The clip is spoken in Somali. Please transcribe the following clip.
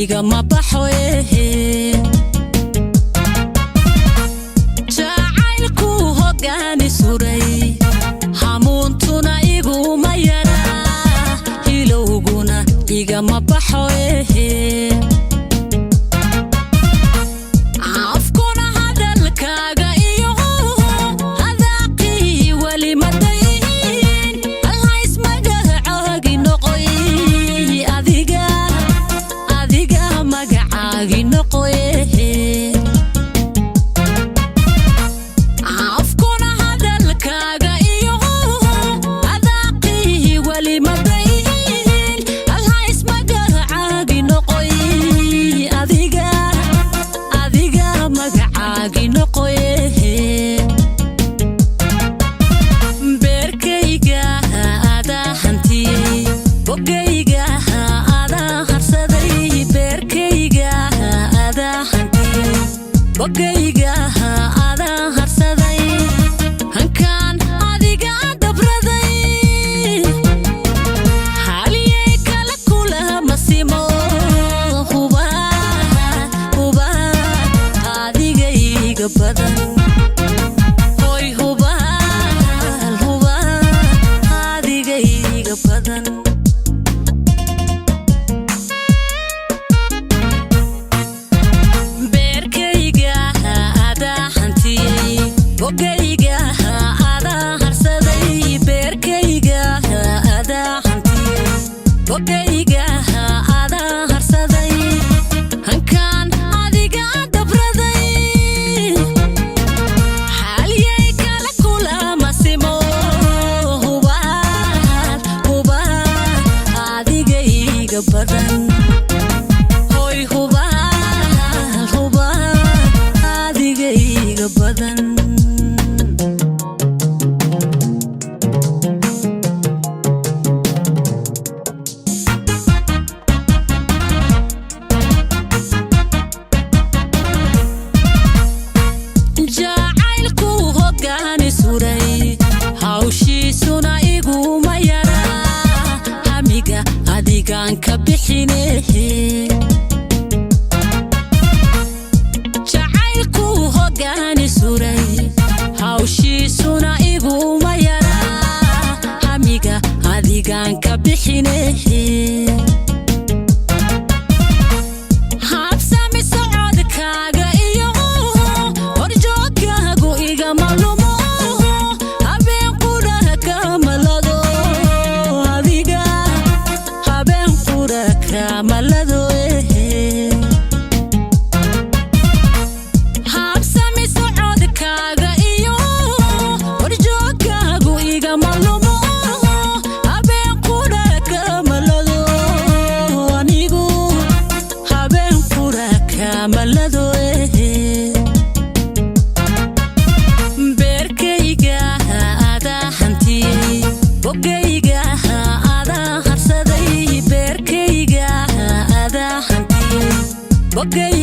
igama baxo jacaylku hogaani suray hamuuntuna iguma yara hilowguna igama baxo afkuna hadalkaaga iyo hadaaqii wali madayn allays magacaagi noqoy adiga magacaagi noqoy afkuna hadalkaaga iyo hadaaqii wali madayn allays magacaagi noqoy adiga magacaagi noqoy beerkayga adaa hantiyey bogayga adaa harsaday beerkayga adaa hantiyey bogayga adaa harsaday hankaan adiga dabraday haliyey kala kula masimo huba adigayga badan hoy huba adigayga badan beerkayga adaa hantiyey bogayga adaa harsaday beerkayga adaa hantiyey bogayga adaa harsaday hankaan adiga dabraday haliyey kala kula masimo huba adigayga badan hoy huba adigayga badan jacaylku hogaani suray hawshiisuna iguma yara hamiga adigaan ka bixine jacaylku hogaani suray hawshiisuna iguma yara hamiga adigaan ka bixine habsami socodkaaga iyo horjoogkaagu igama lumo habeen qura kamalado adiga habeen qura kamalado habsami socodkaaga iyo horjoogkaagu igama lumo habeen qura kamalado anigu habeen qura kamalado beerkayga adaa hantiyey bogayga adaa harsaday beerkayga adaa hantiyey bogayga